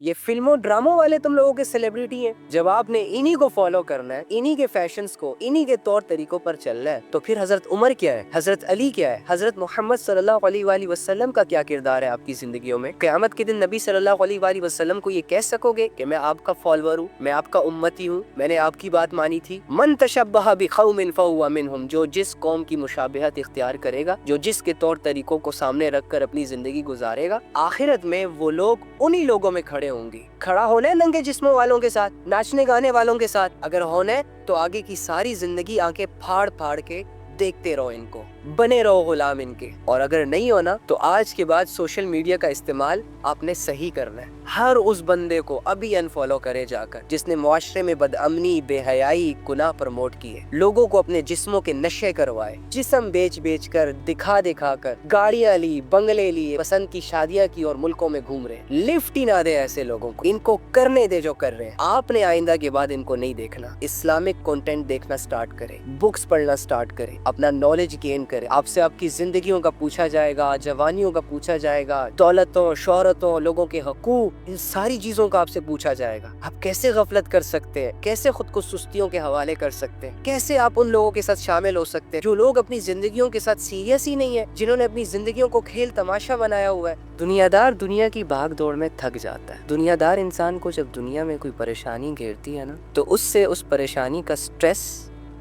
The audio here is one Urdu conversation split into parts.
یہ فلموں ڈراموں والے تم لوگوں کے سیلیبریٹی ہیں. جب آپ نے انہی کو فالو کرنا ہے, انہی کے فیشنز کو, انہی کے طور طریقوں پر چلنا ہے, تو پھر حضرت عمر کیا ہے, حضرت علی کیا ہے, حضرت محمد صلی اللہ علیہ وآلہ وسلم کا کیا کردار ہے آپ کی زندگیوں میں؟ قیامت کے دن نبی صلی اللہ علیہ وآلہ وسلم کو یہ کہہ سکو گے کہ میں آپ کا فالوور ہوں, میں آپ کا امتی ہوں, میں نے آپ کی بات مانی تھی؟ من تشبہ بقوم فہو منہم, جو جس قوم کی مشابہت اختیار کرے گا, جو جس کے طور طریقوں کو سامنے رکھ کر اپنی زندگی گزارے گا, آخرت میں وہ لوگ انہی لوگوں میں کھڑے ہوں گے. کھڑا ہونا ہے ننگے جسموں والوں کے ساتھ, ناچنے گانے والوں کے ساتھ. اگر ہونا ہے تو آگے کی ساری زندگی آنکھیں پھاڑ پھاڑ کے دیکھتے رہو ان کو, بنے رہو غلام ان کے. اور اگر نہیں ہونا تو آج کے بعد سوشل میڈیا کا استعمال آپ نے صحیح کرنا ہے. ہر اس بندے کو ابھی انفالو کرے جا کر جس نے معاشرے میں بدامنی, بے حیائی, گناہ پروموٹ کیے, لوگوں کو اپنے جسموں کے نشے کروائے, جسم بیچ بیچ کر, دکھا دکھا کر گاڑیاں لی, بنگلے لیے, پسند کی شادیاں کی اور ملکوں میں گھوم رہے. لفٹ ہی نہ دے ایسے لوگوں کو, ان کو کرنے دے جو کر رہے ہیں. آپ نے آئندہ کے بعد ان کو نہیں دیکھنا. اسلامک کنٹینٹ دیکھنا سٹارٹ کرے, بکس پڑھنا سٹارٹ کرے, اپنا نالج گین کرے. آپ سے آپ کی زندگیوں کا پوچھا جائے گا, جوانیوں کا پوچھا جائے گا, دولتوں, شہرتوں, لوگوں کے حقوق, ان ساری چیزوں کا آپ سے پوچھا جائے گا. آپ کیسے غفلت کر سکتے ہیں, کیسے خود کو سستیوں کے حوالے کر سکتے ہیں, کیسے آپ ان لوگوں کے ساتھ شامل ہو سکتے ہیں جو لوگ اپنی زندگیوں کے ساتھ سیریس ہی نہیں ہے, جنہوں نے اپنی زندگیوں کو کھیل تماشا بنایا ہوا ہے. دنیا دار دنیا کی بھاگ دوڑ میں تھک جاتا ہے. دنیا دار انسان کو جب دنیا میں کوئی پریشانی گھیرتی ہے نا, تو اس سے اس پریشانی کا سٹریس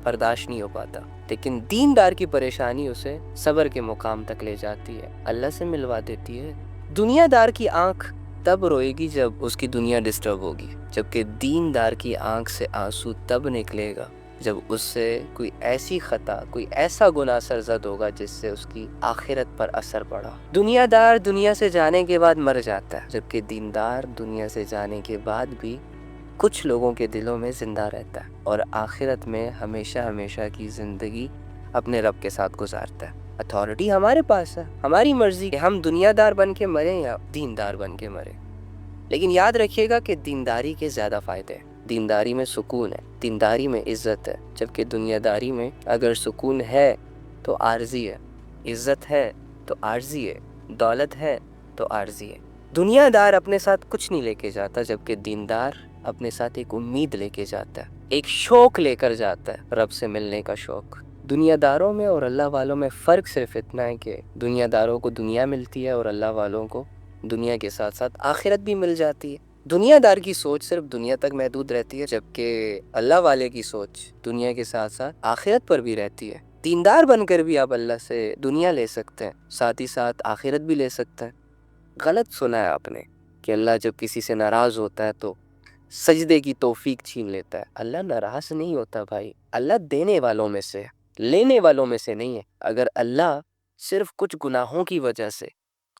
برداشت نہیں ہو پاتا. لیکن دیندار کی پریشانی اسے صبر کے مقام تک لے جاتی ہے, اللہ سے ملوا دیتی ہے. دنیا دار کی آنکھ تب روئے گی جب اس کی دنیا ڈسٹرب ہوگی, جبکہ دیندار کی آنکھ سے آنسو تب نکلے گا جب اس سے کوئی ایسی خطا, کوئی ایسا گناہ سرزد ہوگا جس سے اس کی آخرت پر اثر پڑا. دنیا دار دنیا سے جانے کے بعد مر جاتا ہے, جبکہ دیندار دنیا سے جانے کے بعد بھی کچھ لوگوں کے دلوں میں زندہ رہتا ہے اور آخرت میں ہمیشہ ہمیشہ کی زندگی اپنے رب کے ساتھ گزارتا ہے. اتھارٹی ہمارے پاس ہے, ہماری مرضی کہ ہم دنیا دار بن کے مریں یا دیندار بن کے مریں. لیکن یاد رکھیے گا کہ دینداری کے زیادہ فائدے ہیں. دینداری میں سکون ہے, دینداری میں عزت ہے, جبکہ دنیا داری میں اگر سکون ہے تو عارضی ہے, عزت ہے تو عارضی ہے, دولت ہے تو عارضی ہے. دنیا دار اپنے ساتھ کچھ نہیں لے کے جاتا, جبکہ دیندار اپنے ساتھ ایک امید لے کے جاتا ہے, ایک شوق لے کر جاتا ہے, رب سے ملنے کا شوق. دنیا داروں میں اور اللہ والوں میں فرق صرف اتنا ہے کہ دنیا داروں کو دنیا ملتی ہے اور اللہ والوں کو دنیا کے ساتھ ساتھ آخرت بھی مل جاتی ہے. دنیا دار کی سوچ صرف دنیا تک محدود رہتی ہے, جبکہ اللہ والے کی سوچ دنیا کے ساتھ ساتھ آخرت پر بھی رہتی ہے. دیندار بن کر بھی آپ اللہ سے دنیا لے سکتے ہیں, ساتھ ہی ساتھ آخرت بھی لے سکتے ہیں. غلط سنا ہے آپ نے کہ اللہ جب کسی سے ناراض ہوتا ہے تو سجدے کی توفیق چھین لیتا ہے. اللہ ناراض نہیں ہوتا بھائی, اللہ دینے والوں میں سے, لینے والوں میں سے نہیں ہے. اگر اللہ صرف کچھ گناہوں کی وجہ سے,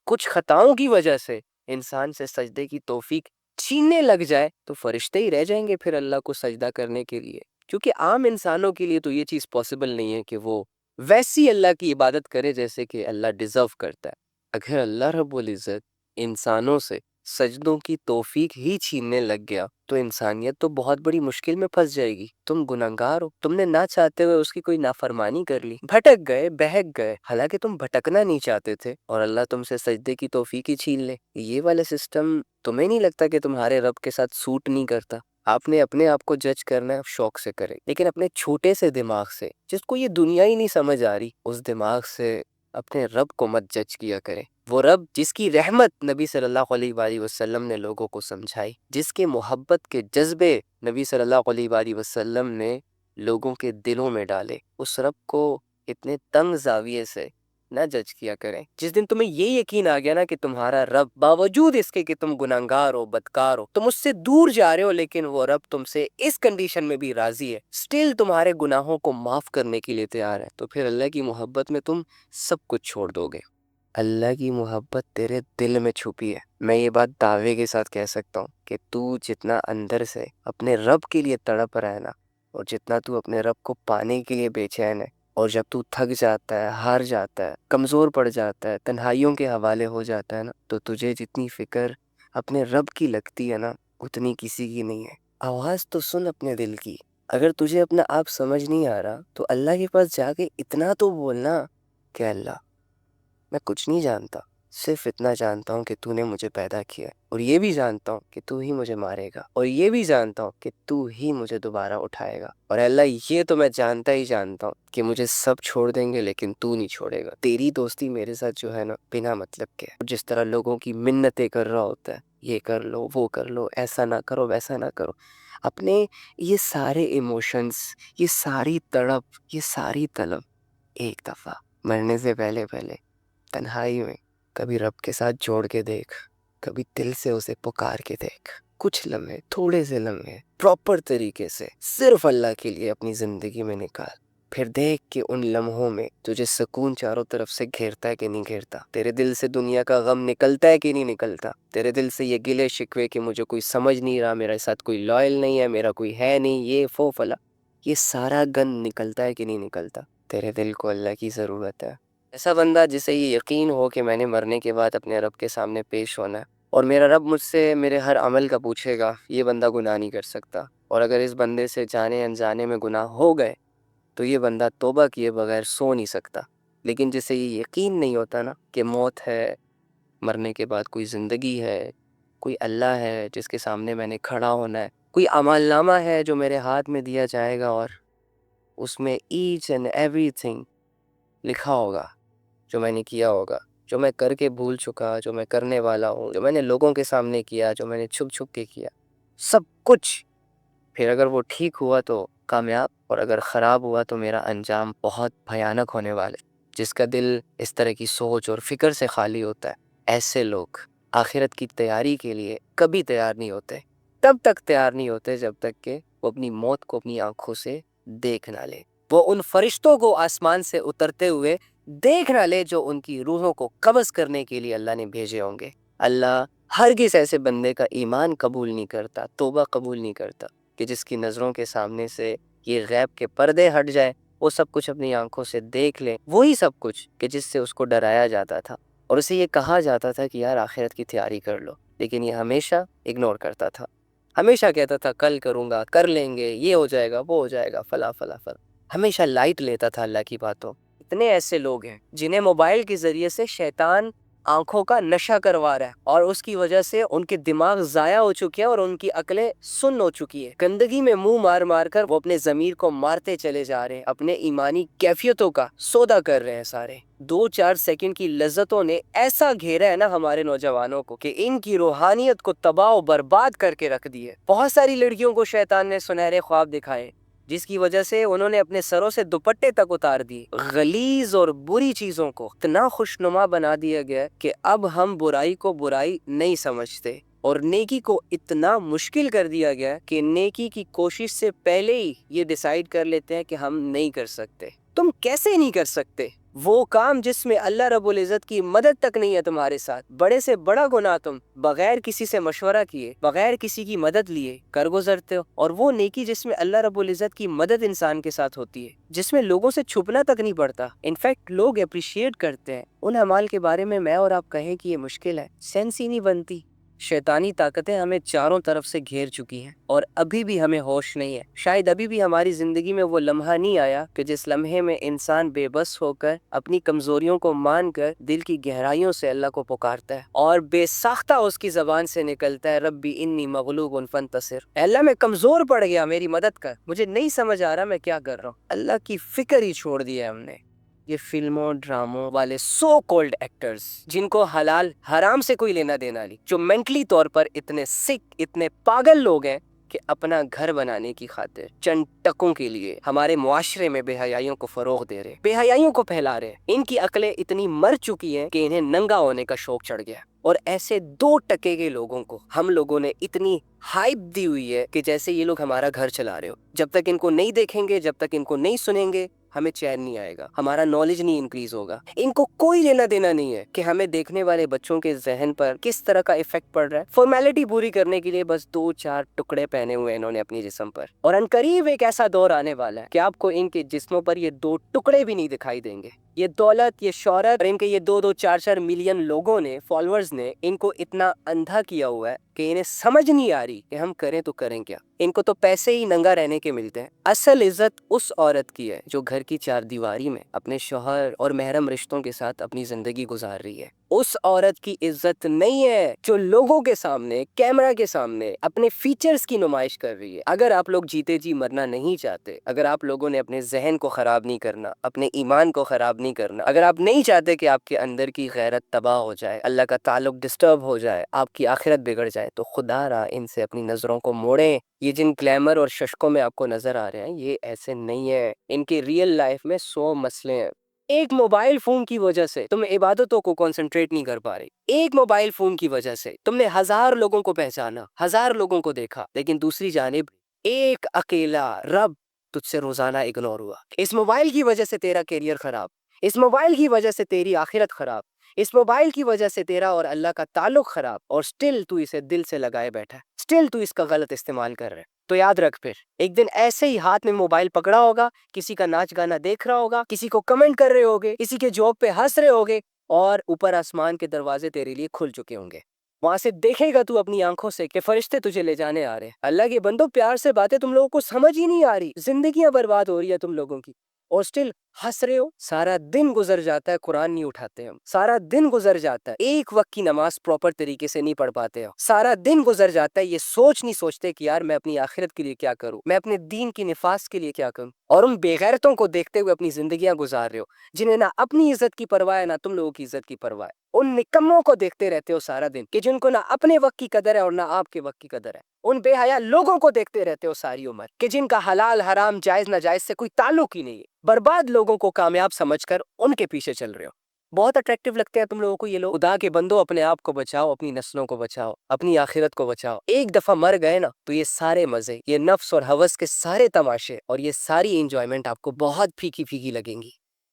کچھ خطاؤں کی وجہ سے انسان سے سجدے کی توفیق چھیننے لگ جائے تو فرشتے ہی رہ جائیں گے پھر اللہ کو سجدہ کرنے کے لیے, کیونکہ عام انسانوں کے لیے تو یہ چیز پاسبل نہیں ہے کہ وہ ویسی اللہ کی عبادت کرے جیسے کہ اللہ ڈیزرو کرتا ہے. اگر اللہ رب العزت انسانوں سے سجدوں کی توفیق ہی چھیننے لگ گیا تو انسانیت تو بہت بڑی مشکل میں پھنس جائے گی. تم گناہگار ہو, تم نے نہ چاہتے ہوئے اس کی کوئی نافرمانی کر لی, بھٹک گئے, بہک گئے, حالانکہ تم بھٹکنا نہیں چاہتے تھے, اور اللہ تم سے سجدے کی توفیق ہی چھین لے. یہ والا سسٹم تمہیں نہیں لگتا کہ تمہارے رب کے ساتھ سوٹ نہیں کرتا؟ آپ نے اپنے آپ کو جج کرنا ہے, شوق سے کرے, لیکن اپنے چھوٹے سے دماغ سے, جس کو یہ دنیا ہی نہیں سمجھ آ رہی, اس دماغ سے اپنے رب کو مت جج کیا کرے. وہ رب جس کی رحمت نبی صلی اللہ علیہ وآلہ وسلم نے لوگوں کو سمجھائی, جس کے محبت کے جذبے نبی صلی اللہ علیہ وآلہ وسلم نے لوگوں کے دلوں میں ڈالے, اس رب کو اتنے تنگ زاویے سے نہ جج کیا کریں. جس دن تمہیں یہ یقین آ گیا نا کہ تمہارا رب باوجود اس کے کہ تم گناہگار ہو, بدکار ہو, تم اس سے دور جا رہے ہو, لیکن وہ رب تم سے اس کنڈیشن میں بھی راضی ہے, سٹل تمہارے گناہوں کو معاف کرنے کے لیے تیار ہے, تو پھر اللہ کی محبت میں تم سب کچھ چھوڑ دو گے. اللہ کی محبت تیرے دل میں چھپی ہے. میں یہ بات دعوے کے ساتھ کہہ سکتا ہوں کہ تو جتنا اندر سے اپنے رب کے لیے تڑپ رہا ہے نا, اور جتنا تو اپنے رب کو پانے کے لیے بے چین ہے, اور جب تو تھک جاتا ہے, ہار جاتا ہے, کمزور پڑ جاتا ہے, تنہائیوں کے حوالے ہو جاتا ہے نا, تو تجھے جتنی فکر اپنے رب کی لگتی ہے نا, اتنی کسی کی نہیں ہے. آواز تو سن اپنے دل کی. اگر تجھے اپنا آپ سمجھ نہیں آ رہا تو اللہ کے پاس جا کے اتنا تو بولنا کہ اللہ, میں کچھ نہیں جانتا, صرف اتنا جانتا ہوں کہ تو نے مجھے پیدا کیا ہے، اور یہ بھی جانتا ہوں کہ تو ہی مجھے مارے گا، اور یہ بھی جانتا ہوں کہ تو ہی مجھے دوبارہ اٹھائے گا، اور اللہ یہ تو میں جانتا ہی جانتا ہوں کہ مجھے سب چھوڑ دیں گے لیکن تو نہیں چھوڑے گا۔ تیری دوستی میرے ساتھ جو ہے نا بنا مطلب کے ہے، جس طرح لوگوں کی منتیں کر رہا ہوتا ہے، یہ کر لو وہ کر لو، ایسا نہ کرو ویسا نہ کرو، اپنے یہ سارے ایموشنز، یہ ساری تڑپ، یہ ساری طلب ایک دفعہ مرنے سے پہلے تنہائی میں کبھی رب کے ساتھ جوڑ کے دیکھ، کبھی دل سے اسے پکار کے دیکھ، کچھ لمحے، تھوڑے سے لمحے پراپر طریقے سے صرف اللہ کے لیے اپنی زندگی میں نکال، پھر دیکھ کہ ان لمحوں میں تجھے سکون چاروں طرف سے گھیرتا ہے کہ نہیں گھیرتا، تیرے دل سے دنیا کا غم نکلتا ہے کہ نہیں نکلتا، تیرے دل سے یہ گلے شکوے کہ مجھے کوئی سمجھ نہیں رہا، میرے ساتھ کوئی لائل نہیں ہے، میرا کوئی ہے نہیں، یہ فو فلا، یہ سارا گند نکلتا ہے کہ نہیں نکلتا۔ تیرے دل کو اللہ کی ضرورت ہے، ایسا بندہ جسے یہ یقین ہو کہ میں نے مرنے کے بعد اپنے رب کے سامنے پیش ہونا ہے، اور میرا رب مجھ سے میرے ہر عمل کا پوچھے گا، یہ بندہ گناہ نہیں کر سکتا، اور اگر اس بندے سے جانے انجانے میں گناہ ہو گئے تو یہ بندہ توبہ کیے بغیر سو نہیں سکتا۔ لیکن جسے یہ یقین نہیں ہوتا نا کہ موت ہے، مرنے کے بعد کوئی زندگی ہے، کوئی اللہ ہے جس کے سامنے میں نے کھڑا ہونا ہے، کوئی عمل نامہ ہے جو میرے ہاتھ میں دیا جائے گا، اور اس میں ایچ اینڈ ایوری تھنگ لکھا ہوگا جو میں نے کیا ہوگا، جو میں کر کے بھول چکا، جو میں کرنے والا ہوں، جو میں نے لوگوں کے سامنے کیا، جو میں نے چھپ چھپ کے کیا، سب کچھ۔ پھر اگر وہ ٹھیک ہوا تو کامیاب، اور اگر خراب ہوا تو میرا انجام بہت بھیانک ہونے والا ہے۔ جس کا دل اس طرح کی سوچ اور فکر سے خالی ہوتا ہے، ایسے لوگ آخرت کی تیاری کے لیے کبھی تیار نہیں ہوتے، تب تک تیار نہیں ہوتے جب تک کہ وہ اپنی موت کو اپنی آنکھوں سے دیکھ نہ لے، وہ ان فرشتوں کو آسمان سے اترتے ہوئے دیکھ نہ لے جو ان کی روحوں کو قبض کرنے کے لیے اللہ نے بھیجے ہوں گے۔ اللہ ہرگز ایسے بندے کا ایمان قبول نہیں کرتا، توبہ قبول نہیں کرتا کہ جس کی نظروں کے سامنے سے یہ غیب کے پردے ہٹ جائیں، وہ سب کچھ اپنی آنکھوں سے دیکھ لیں، وہی سب کچھ کہ جس سے اس کو ڈرایا جاتا تھا اور اسے یہ کہا جاتا تھا کہ یار آخرت کی تیاری کر لو، لیکن یہ ہمیشہ اگنور کرتا تھا، ہمیشہ کہتا تھا کل کروں گا، کر لیں گے، یہ ہو جائے گا، وہ ہو جائے گا، فلا فلا فلا، ہمیشہ لائٹ لیتا تھا اللہ کی باتوں۔ اتنے ایسے لوگ ہیں جنہیں موبائل کے ذریعے سے شیطان آنکھوں کا نشہ کروا رہا ہے، اور اس کی وجہ سے ان کے دماغ ضائع ہو چکے ہیں اور ان کی عقلیں سن ہو چکی ہے۔ گندگی میں منہ مار مار کر وہ اپنے ضمیر کو مارتے چلے جا رہے ہیں، اپنے ایمانی کیفیتوں کا سودا کر رہے ہیں سارے۔ 2-4 سیکنڈ کی لذتوں نے ایسا گھیرا ہے نا ہمارے نوجوانوں کو کہ ان کی روحانیت کو تباہ و برباد کر کے رکھ دی ہے۔ بہت ساری لڑکیوں کو شیطان نے سنہرے خواب دکھائے جس کی وجہ سے انہوں نے اپنے سروں سے دوپٹے تک اتار دیے۔ غلیظ اور بری چیزوں کو اتنا خوشنما بنا دیا گیا کہ اب ہم برائی کو برائی نہیں سمجھتے، اور نیکی کو اتنا مشکل کر دیا گیا کہ نیکی کی کوشش سے پہلے ہی یہ ڈیسائیڈ کر لیتے ہیں کہ ہم نہیں کر سکتے۔ تم کیسے نہیں کر سکتے؟ وہ کام جس میں اللہ رب العزت کی مدد تک نہیں ہے تمہارے ساتھ، بڑے سے بڑا گناہ تم بغیر کسی سے مشورہ کیے، بغیر کسی کی مدد لیے کر گزرتے ہو، اور وہ نیکی جس میں اللہ رب العزت کی مدد انسان کے ساتھ ہوتی ہے، جس میں لوگوں سے چھپنا تک نہیں پڑتا، انفیکٹ لوگ اپریشیٹ کرتے ہیں ان اعمال کے بارے میں اور آپ کہیں کہ یہ مشکل ہے، سینس ہی نہیں بنتی۔ شیطانی طاقتیں ہمیں چاروں طرف سے گھیر چکی ہیں اور ابھی بھی ہمیں ہوش نہیں ہے۔ شاید ابھی بھی ہماری زندگی میں وہ لمحہ نہیں آیا کہ جس لمحے میں انسان بے بس ہو کر اپنی کمزوریوں کو مان کر دل کی گہرائیوں سے اللہ کو پکارتا ہے اور بے ساختہ اس کی زبان سے نکلتا ہے ربی انی مغلوب فانتصر، اے اللہ میں کمزور پڑ گیا، میری مدد کر، مجھے نہیں سمجھ آ رہا میں کیا کر رہا ہوں۔ اللہ کی فکر ہی چھوڑ دیا ہے ہم نے۔ یہ فلموں ڈراموں والے سو کولڈ ایکٹرز جن کو حلال حرام سے کوئی لینا دینا نہیں، جو مینٹلی طور پر اتنے سک، اتنے پاگل لوگ ہیں کہ اپنا گھر بنانے کی خاطر چند ٹکوں کے لیے ہمارے معاشرے میں بے حیائیوں کو فروغ دے رہے، بے حیائیوں کو پھیلا رہے، ان کی عقلیں اتنی مر چکی ہیں کہ انہیں ننگا ہونے کا شوق چڑھ گیا، اور ایسے 2% کے لوگوں کو ہم لوگوں نے اتنی ہائپ دی ہوئی ہے کہ جیسے یہ لوگ ہمارا گھر چلا رہے ہو۔ جب تک ان کو نہیں دیکھیں گے، جب تک ان کو نہیں سنیں گے، ہمیں چین نہیں آئے گا، ہمارا نالج نہیں انکریز ہوگا۔ ان کو کوئی لینا دینا نہیں ہے کہ ہمیں دیکھنے والے بچوں کے ذہن پر کس طرح کا ایفیکٹ پڑ رہا ہے۔ فارمیلٹی پوری کرنے کے لیے بس 2-4 ٹکڑے پہنے ہوئے انہوں نے اپنی جسم پر، اور عنقریب ایک ایسا دور آنے والا ہے کہ آپ کو ان کے جسموں پر یہ 2 ٹکڑے بھی نہیں دکھائی دیں گے۔ یہ دولت، یہ شہرت، اور ان کے یہ 2-4 ملین لوگوں نے، فالوورز نے ان کو اتنا اندھا کیا ہوا ہے کہ انہیں سمجھ نہیں آ رہی کہ ہم کریں تو کریں کیا۔ ان کو تو پیسے ہی ننگا رہنے کے ملتے ہیں۔ اصل عزت اس عورت کی ہے جو گھر کی 4 دیواری میں اپنے شوہر اور محرم رشتوں کے ساتھ اپنی زندگی گزار رہی ہے۔ اس عورت کی عزت نہیں ہے جو لوگوں کے سامنے کیمرہ کے سامنے اپنے فیچرز کی نمائش کر رہی ہے۔ اگر آپ لوگ جیتے جی مرنا نہیں چاہتے، اگر آپ لوگوں نے اپنے ذہن کو خراب نہیں کرنا، اپنے ایمان کو خراب نہیں کرنا، اگر آپ نہیں چاہتے کہ آپ کے اندر کی غیرت تباہ ہو جائے، اللہ کا تعلق ڈسٹرب ہو جائے، آپ کی آخرت بگڑ جائے، تو خدا را ان سے اپنی نظروں کو موڑیں۔ یہ جن گلیمر اور ششکوں میں آپ کو نظر آ رہے ہیں یہ ایسے نہیں ہے، ان کی ریئل لائف میں 100 مسئلے ہیں۔ ایک موبائل فون کی وجہ سے تم عبادتوں کو کنسنٹریٹ نہیں کر پا رہی، ایک موبائل فون کی وجہ سے تم نے 1000 لوگوں کو پہچانا، 1000 لوگوں کو دیکھا، لیکن دوسری جانب ایک اکیلا رب تجھ سے روزانہ اگنور ہوا۔ اس موبائل کی وجہ سے تیرا کیریئر خراب، اس موبائل کی وجہ سے تیری آخرت خراب، اس موبائل کی وجہ سے تیرا اور اللہ کا تعلق خراب، اور سٹل تو اسے دل سے لگائے بیٹھا ہے، سٹل تو اس کا غلط استعمال کر رہا ہے۔ تو یاد رکھ، پھر ایک دن ایسے ہی ہاتھ میں موبائل پکڑا ہوگا، کسی کا ناچ گانا دیکھ رہا ہوگا، کسی کو کمنٹ کر رہے ہوگے، کسی کے جوک پہ ہنس رہے ہوگے، اور اوپر آسمان کے دروازے تیرے لیے کھل چکے ہوں گے۔ وہاں سے دیکھے گا تو اپنی آنکھوں سے کہ فرشتے تجھے لے جانے آ رہے ہیں۔ اللہ کے بندو، پیار سے باتیں تم لوگوں کو سمجھ ہی نہیں آ رہی، زندگیاں برباد ہو رہی ہے تم لوگوں کی، اور سٹل ہنس رہے ہو۔ سارا دن گزر جاتا ہے، قرآن نہیں اٹھاتے ہم، سارا دن گزر جاتا ہے، ایک وقت کی نماز پراپر طریقے سے نہیں پڑھ پاتے ہو، سارا دن گزر جاتا ہے یہ سوچ نہیں سوچتے کہ یار میں اپنی آخرت کے لیے کیا کروں، میں اپنے دین کی نفاذ کے لیے کیا کروں، اور ان بے غیرتوں کو دیکھتے ہوئے اپنی زندگیاں گزار رہے ہو جنہیں نہ اپنی عزت کی پرواہ ہے نہ تم لوگوں کی عزت کی پرواہ ہے۔ ان نکموں کو دیکھتے رہتے ہو سارا دن کہ جن کو نہ اپنے وقت کی قدر ہے اور نہ آپ کے وقت کی قدر ہے۔ ان بے حیا لوگوں کو دیکھتے رہتے ہو ساری عمر کہ جن کا حلال حرام جائز ناجائز سے کوئی تعلق ہی نہیں ہے۔ برباد لوگوں کو کامیاب سمجھ کر ان کے پیچھے چل رہے ہو۔ بہت اٹریکٹیو لگتے ہیں تم لوگوں کو یہ لوگ۔ خدا کے بندو، اپنے آپ کو بچاؤ، اپنی نسلوں کو بچاؤ، اپنی آخرت کو بچاؤ۔ ایک دفعہ مر گئے نا تو یہ سارے مزے، یہ نفس اور ہوس کے سارے تماشے اور یہ ساری انجوائمنٹ آپ کو بہت پھیکی پھیکی لگیں گی۔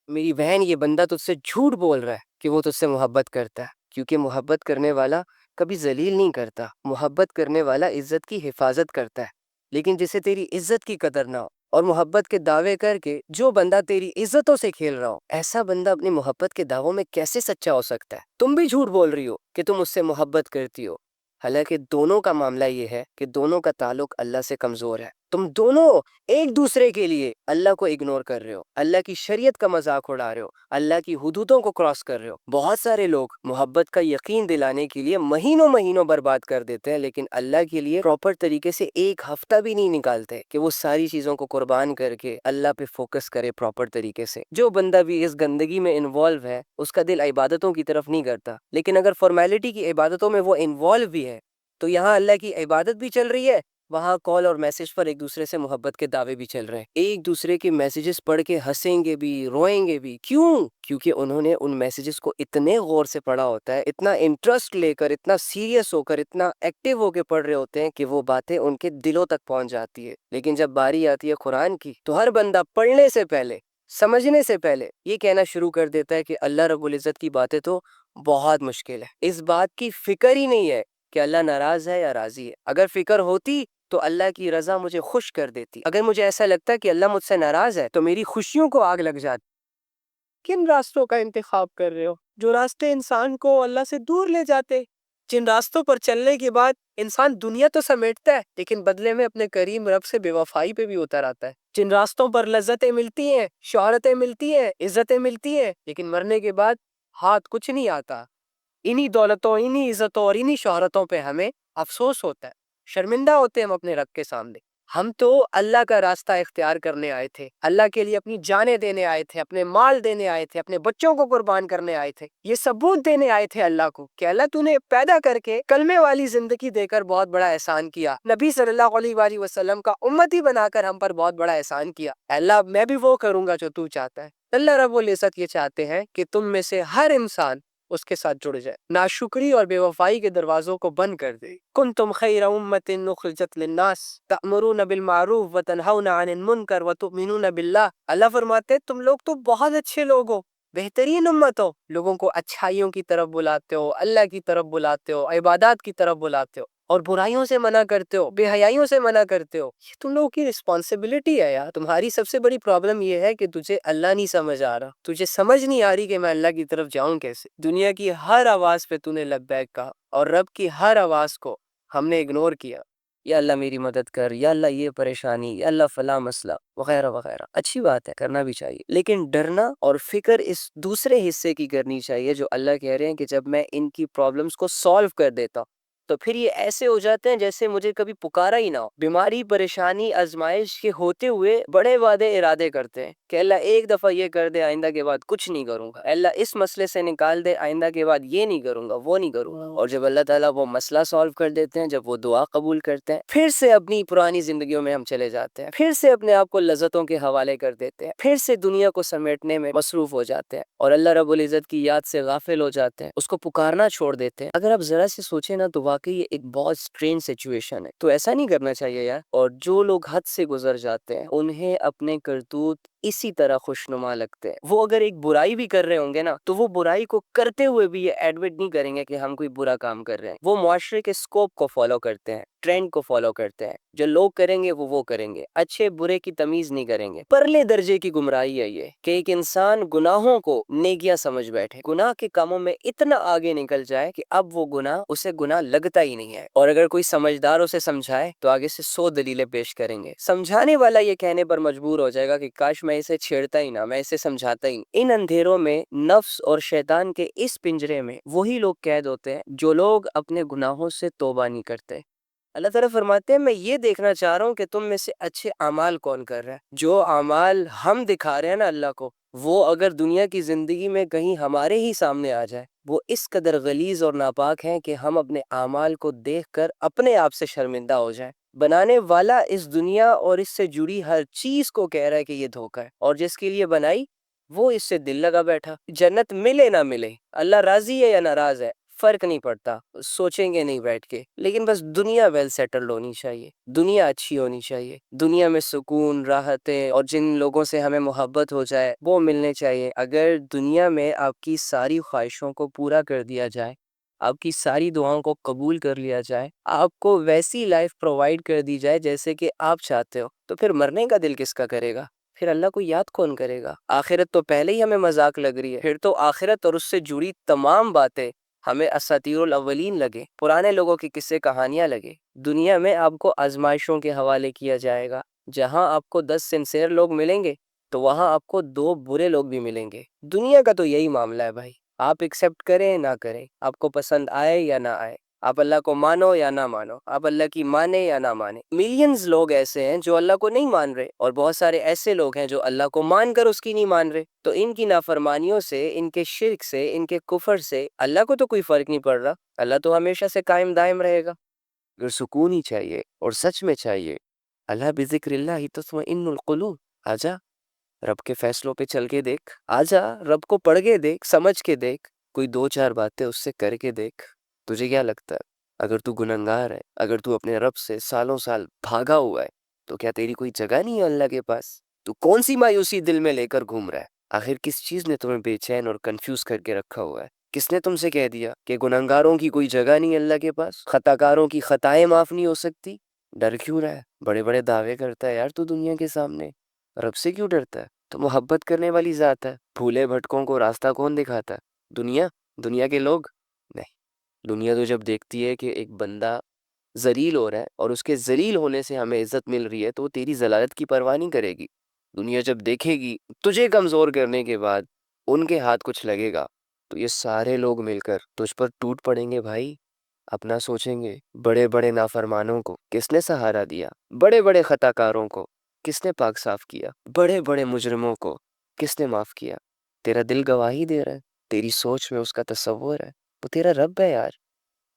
میری بہن، یہ بندہ تجھ سے جھوٹ بول رہا ہے کہ وہ تجھ سے محبت کرتا ہے، کیونکہ محبت کرنے والا کبھی ذلیل نہیں کرتا، محبت کرنے والا عزت کی حفاظت کرتا ہے۔ لیکن جسے تیری عزت کی قدر نہ ہو اور محبت کے دعوے کر کے جو بندہ تیری عزتوں سے کھیل رہا ہو، ایسا بندہ اپنی محبت کے دعووں میں کیسے سچا ہو سکتا ہے؟ تم بھی جھوٹ بول رہی ہو کہ تم اس سے محبت کرتی ہو، حالانکہ دونوں کا معاملہ یہ ہے کہ دونوں کا تعلق اللہ سے کمزور ہے۔ تم دونوں ایک دوسرے کے لیے اللہ کو اگنور کر رہے ہو، اللہ کی شریعت کا مذاق اڑا رہے ہو، اللہ کی حدودوں کو کراس کر رہے ہو۔ بہت سارے لوگ محبت کا یقین دلانے کے لیے مہینوں مہینوں برباد کر دیتے ہیں، لیکن اللہ کے لیے پراپر طریقے سے ایک ہفتہ بھی نہیں نکالتے کہ وہ ساری چیزوں کو قربان کر کے اللہ پہ فوکس کرے پراپر طریقے سے۔ جو بندہ بھی اس گندگی میں انوالو ہے، اس کا دل عبادتوں کی طرف نہیں کرتا، لیکن اگر فارمیلٹی کی عبادتوں میں وہ انوالو بھی ہے تو یہاں اللہ کی عبادت بھی چل رہی ہے، وہاں کال اور میسج پر ایک دوسرے سے محبت کے دعوے بھی چل رہے ہیں۔ ایک دوسرے کے میسیجز پڑھ کے ہنسیں گے بھی، روئیں گے بھی۔ کیوں؟ کیونکہ انہوں نے ان میسیجز کو اتنے غور سے پڑھا ہوتا ہے، اتنا انٹرسٹ لے کر، اتنا سیریس ہو کر، اتنا ایکٹیو ہو کے پڑھ رہے ہوتے ہیں کہ وہ باتیں ان کے دلوں تک پہنچ جاتی ہے۔ لیکن جب باری آتی ہے قرآن کی تو ہر بندہ پڑھنے سے پہلے، سمجھنے سے پہلے یہ کہنا شروع کر دیتا ہے کہ اللہ رب العزت کی باتیں تو بہت مشکل ہے۔ اس بات کی فکر ہی نہیں ہے کہ اللہ ناراض ہے یا راضی ہے۔ اگر فکر ہوتی تو اللہ کی رضا مجھے خوش کر دیتی۔ اگر مجھے ایسا لگتا ہے کہ اللہ مجھ سے ناراض ہے تو میری خوشیوں کو آگ لگ جاتی۔ کن راستوں کا انتخاب کر رہے ہو؟ جو راستے انسان کو اللہ سے دور لے جاتے، جن راستوں پر چلنے کے بعد انسان دنیا تو سمیٹتا ہے لیکن بدلے میں اپنے کریم رب سے بے وفائی پہ بھی اتر آتا ہے۔ جن راستوں پر لذتیں ملتی ہیں، شہرتیں ملتی ہیں، عزتیں ملتی ہیں، لیکن مرنے کے بعد ہاتھ کچھ نہیں آتا۔ انہی دولتوں، انہی عزتوں اور انہی شہرتوں پہ ہمیں افسوس ہوتا ہے، شرمندہ ہوتے ہیں ہم اپنے رب کے سامنے۔ ہم تو اللہ کا راستہ اختیار کرنے آئے تھے، اللہ کے لیے اپنی جانیں دینے آئے تھے، اپنے مال دینے آئے تھے، اپنے بچوں کو قربان کرنے آئے تھے، یہ ثبوت دینے آئے تھے اللہ کو کہ اللہ تو نے پیدا کر کے کلمے والی زندگی دے کر بہت بڑا احسان کیا، نبی صلی اللہ علیہ وآلہ وسلم کا امتی بنا کر ہم پر بہت بڑا احسان کیا۔ اللہ میں بھی وہ کروں گا جو تو چاہتا ہے۔ اللہ رب العزت یہ چاہتے ہیں کہ تم میں سے ہر انسان اس کے ساتھ جڑ جائے، ناشکری اور بے وفائی کے دروازوں کو بند کر دے۔ کنتم خیر امۃ اخرجت للناس تأمرون بالمعروف وتنہون عن المنکر وتؤمنون باللہ۔ اللہ فرماتے ہیں تم لوگ تو بہت اچھے لوگ ہو، بہترین امت ہو، لوگوں کو اچھائیوں کی طرف بلاتے ہو، اللہ کی طرف بلاتے ہو، عبادات کی طرف بلاتے ہو، اور برائیوں سے منع کرتے ہو، بے حیائیوں سے منع کرتے ہو۔ یہ تم لوگوں کی رسپانسبلٹی ہے یار۔ تمہاری سب سے بڑی پرابلم یہ ہے کہ تجھے اللہ نہیں سمجھ آ رہا، تجھے سمجھ نہیں آ رہی کہ میں اللہ کی طرف جاؤں کیسے۔ دنیا کی ہر آواز پہ تو نے لبیک کہا اور رب کی ہر آواز کو ہم نے اگنور کیا۔ یا اللہ میری مدد کر، یا اللہ یہ پریشانی، یا اللہ فلاں مسئلہ وغیرہ وغیرہ. اچھی بات ہے، کرنا بھی چاہیے، لیکن ڈرنا اور فکر اس دوسرے حصے کی کرنی چاہیے جو اللہ کہہ رہے ہیں کہ جب میں ان کی پرابلمس کو سالو کر دیتا ہوں تو پھر یہ ایسے ہو جاتے ہیں جیسے مجھے کبھی پکارا ہی نہ ہو. بیماری، پریشانی، آزمائش کے ہوتے ہوئے بڑے وعدے ارادے کرتے ہیں کہ اللہ ایک دفعہ یہ کر دے، آئندہ کے بعد کچھ نہیں کروں گا، اللہ اس مسئلے سے نکال دے، آئندہ کے بعد یہ نہیں کروں گا، وہ نہیں کروں گا. اور جب اللہ تعالیٰ وہ مسئلہ سالو کر دیتے ہیں، جب وہ دعا قبول کرتے ہیں، پھر سے اپنی پرانی زندگیوں میں ہم چلے جاتے ہیں، پھر سے اپنے آپ کو لذتوں کے حوالے کر دیتے ہیں، پھر سے دنیا کو سمیٹنے میں مصروف ہو جاتے ہیں اور اللہ رب العزت کی یاد سے غافل ہو جاتے ہیں، اس کو پکارنا چھوڑ دیتے ہیں. اگر آپ ذرا سے سوچیں نا تو واقعی یہ ایک بہت اسٹرینج سچویشن ہے. تو ایسا نہیں کرنا چاہیے یار. اور جو لوگ حد سے گزر جاتے ہیں انہیں اپنے کرتوت اسی طرح خوشنما لگتے ہیں. وہ اگر ایک برائی بھی کر رہے ہوں گے نا تو وہ برائی کو کرتے ہوئے بھی یہ ایڈمٹ نہیں کریں گے کہ ہم کوئی برا کام کر رہے ہیں. وہ معاشرے کے سکوپ کو فالو کرتے ہیں، ٹرینڈ کو فالو کرتے ہیں. جو لوگ کریں گے وہ کریں گے، اچھے برے کی تمیز نہیں کریں گے. پرلے درجے کی گمراہی ہے یہ کہ ایک انسان گناہوں کو نیکیاں سمجھ بیٹھے، گناہ کے کاموں میں اتنا آگے نکل جائے کہ اب وہ گناہ اسے گناہ لگتا ہی نہیں ہے. اور اگر کوئی سمجھدار اسے سمجھائے تو آگے سے 100 دلیلیں پیش کریں گے. سمجھانے والا یہ کہنے پر مجبور ہو جائے گا کہ کاش میں اسے چھیڑتا ہی نہ، میں اسے سمجھاتا ہی. ان اندھیروں میں، نفس اور شیطان کے اس پنجرے میں وہی لوگ قید ہوتے ہیں جو لوگ اپنے گناہوں سے توبہ نہیں کرتے. اللہ تعالیٰ فرماتے ہیں میں یہ دیکھنا چاہ رہا ہوں کہ تم میں سے اچھے اعمال کون کر رہا ہے. جو اعمال ہم دکھا رہے ہیں نا اللہ کو، وہ اگر دنیا کی زندگی میں کہیں ہمارے ہی سامنے آ جائے، وہ اس قدر غلیظ اور ناپاک ہیں کہ ہم اپنے اعمال کو دیکھ کر اپنے آپ سے شرمندہ ہو جائیں. بنانے والا اس دنیا اور اس سے جڑی ہر چیز کو کہہ رہا ہے کہ یہ دھوکہ ہے، اور جس کے لیے بنائی وہ اس سے دل لگا بیٹھا. جنت ملے نہ ملے، اللہ راضی ہے یا ناراض ہے، فرق نہیں پڑتا، سوچیں گے نہیں بیٹھ کے. لیکن بس دنیا ویل سیٹلڈ ہونی چاہیے، دنیا اچھی ہونی چاہیے، دنیا میں سکون، راحتیں اور جن لوگوں سے ہمیں محبت ہو جائے وہ ملنے چاہیے. اگر دنیا میں آپ کی ساری خواہشوں کو پورا کر دیا جائے، آپ کی ساری دعاؤں کو قبول کر لیا جائے، آپ کو ویسی لائف پرووائڈ کر دی جائے جیسے کہ آپ چاہتے ہو، تو پھر مرنے کا دل کس کا کرے گا؟ پھر اللہ کو یاد کون کرے گا؟ آخرت تو پہلے ہی ہمیں مذاق لگ رہی ہے، پھر تو آخرت اور اس سے جڑی تمام باتیں ہمیں اساطیر الاولین لگے، پرانے لوگوں کی قصے کہانیاں لگے. دنیا میں آپ کو آزمائشوں کے حوالے کیا جائے گا. جہاں آپ کو 10 سنسیئر لوگ ملیں گے تو وہاں آپ کو 2 برے لوگ بھی ملیں گے. دنیا کا تو یہی معاملہ ہے بھائی. آپ ایکسیپٹ کریں نہ کریں، آپ کو پسند آئے یا نہ آئے، آپ اللہ کو مانو یا نہ مانو، آپ اللہ کی مانے یا نہ مانے. ملینز لوگ ایسے ہیں جو اللہ کو نہیں مان رہے، اور بہت سارے ایسے لوگ ہیں جو اللہ کو مان کر اس کی نہیں مان رہے. تو ان کی نافرمانیوں سے، ان کے شرک سے، ان کے کفر سے اللہ کو تو کوئی فرق نہیں پڑ رہا. اللہ تو ہمیشہ سے قائم دائم رہے گا. اگر سکون ہی چاہیے اور سچ میں چاہیے، اللہ بذکر اللہ تطمئن القلوب. آجا رب کے فیصلوں پہ چل کے دیکھ، آجا رب کو پڑھ کے دیکھ، سمجھ کے دیکھ، کوئی 2-4 باتیں اس سے کر کے دیکھ. تجھے کیا لگتا ہے اگر تو گنہگار ہے، اگر تو اپنے رب سے سالوں سال بھاگا ہوا ہے، تو کیا تیری کوئی جگہ نہیں ہے اللہ کے پاس؟ تو کون سی مایوسی دل میں لے کر گھوم رہا ہے؟ آخر کس چیز نے تمہیں بے چین اور کنفیوز کر کے رکھا ہوا ہے؟ کس نے تم سے کہہ دیا کہ گنہگاروں کی کوئی جگہ نہیں اللہ کے پاس، خطا کاروں کی خطائیں معاف نہیں ہو سکتی؟ ڈر کیوں رہا ہے؟ بڑے بڑے دعوے کرتا ہے یار تو دنیا کے سامنے، رب سے کیوں ڈرتا ہے؟ تو محبت کرنے والی ذات ہے. بھولے بھٹکوں کو راستہ کون دکھاتا ہے؟ دنیا کے لوگ نہیں. دنیا تو جب دیکھتی ہے کہ ایک بندہ ذلیل ہو رہا ہے اور اس کے ذلیل ہونے سے ہمیں عزت مل رہی ہے تو وہ تیری ذلالت کی پرواہ نہیں کرے گی. دنیا جب دیکھے گی تجھے کمزور کرنے کے بعد ان کے ہاتھ کچھ لگے گا تو یہ سارے لوگ مل کر تجھ پر ٹوٹ پڑیں گے بھائی. اپنا سوچیں گے. بڑے بڑے نافرمانوں کو کس نے سہارا دیا؟ بڑے بڑے خطا کاروں کو کس نے پاک صاف کیا؟ بڑے بڑے مجرموں کو کس نے معاف کیا؟ تیرا دل گواہی دے رہا ہے، تیری سوچ میں اس کا تصور ہے. وہ تیرا رب ہے یار،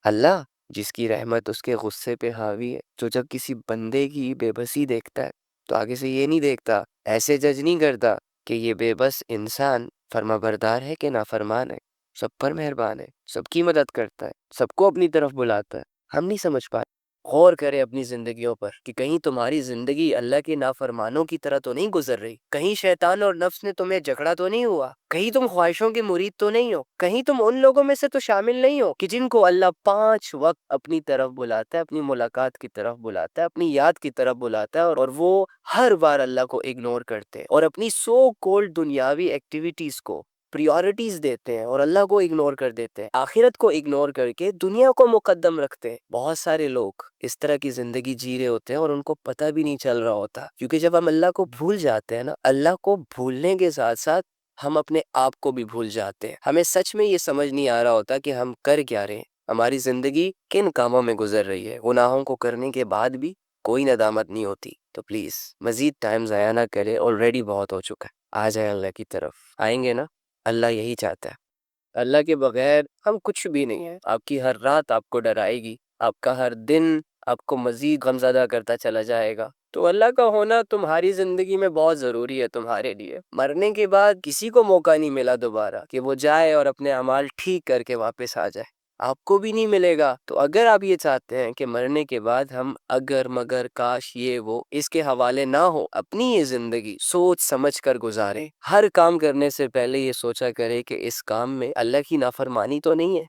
اللہ جس کی رحمت اس کے غصے پہ حاوی ہے، جو جب کسی بندے کی بے بسی دیکھتا ہے تو آگے سے یہ نہیں دیکھتا، ایسے جج نہیں کرتا کہ یہ بے بس انسان فرما بردار ہے کہ نافرمان ہے. سب پر مہربان ہے، سب کی مدد کرتا ہے، سب کو اپنی طرف بلاتا ہے. ہم نہیں سمجھ پائے. غور کرے اپنی زندگیوں پر کہ کہیں تمہاری زندگی اللہ کے نافرمانوں کی طرح تو نہیں گزر رہی، کہیں شیطان اور نفس نے تمہیں جکڑا تو نہیں ہوا، کہیں تم خواہشوں کے مرید تو نہیں ہو، کہیں تم ان لوگوں میں سے تو شامل نہیں ہو کہ جن کو اللہ 5 وقت اپنی طرف بلاتا ہے، اپنی ملاقات کی طرف بلاتا ہے، اپنی یاد کی طرف بلاتا ہے، اور وہ ہر بار اللہ کو اگنور کرتے ہیں اور اپنی سو کولڈ دنیاوی ایکٹیویٹیز کو پریورٹیز دیتے ہیں اور اللہ کو اگنور کر دیتے ہیں، آخرت کو اگنور کر کے دنیا کو مقدم رکھتے ہیں۔ بہت سارے لوگ اس طرح کی زندگی جی رہے ہوتے ہیں اور ان کو پتہ بھی نہیں چل رہا ہوتا، کیونکہ جب ہم اللہ کو بھول جاتے ہیں نا، اللہ کو بھولنے کے ساتھ ساتھ ہم اپنے آپ کو بھی بھول جاتے ہیں۔ ہمیں سچ میں یہ سمجھ نہیں آ رہا ہوتا کہ ہم کر کیا رہے ہیں، ہماری زندگی کن کاموں میں گزر رہی ہے۔ گناہوں کو کرنے کے بعد بھی کوئی ندامت نہیں ہوتی۔ تو پلیز مزید ٹائم ضائع نہ کرے، آلریڈی بہت ہو چکا ہے۔ آ جائے اللہ کی طرف، آئیں گے نا؟ اللہ یہی چاہتا ہے۔ اللہ کے بغیر ہم کچھ بھی نہیں ہیں۔ آپ کی ہر رات آپ کو ڈرائے گی، آپ کا ہر دن آپ کو مزید غمزدہ کرتا چلا جائے گا۔ تو اللہ کا ہونا تمہاری زندگی میں بہت ضروری ہے تمہارے لیے۔ مرنے کے بعد کسی کو موقع نہیں ملا دوبارہ کہ وہ جائے اور اپنے اعمال ٹھیک کر کے واپس آ جائے، آپ کو بھی نہیں ملے گا۔ تو اگر آپ یہ چاہتے ہیں کہ مرنے کے بعد ہم اگر مگر کاش یہ وہ اس کے حوالے نہ ہو، اپنی یہ زندگی سوچ سمجھ کر گزارے۔ ہر کام کرنے سے پہلے یہ سوچا کرے کہ اس کام میں اللہ کی نافرمانی تو نہیں ہے۔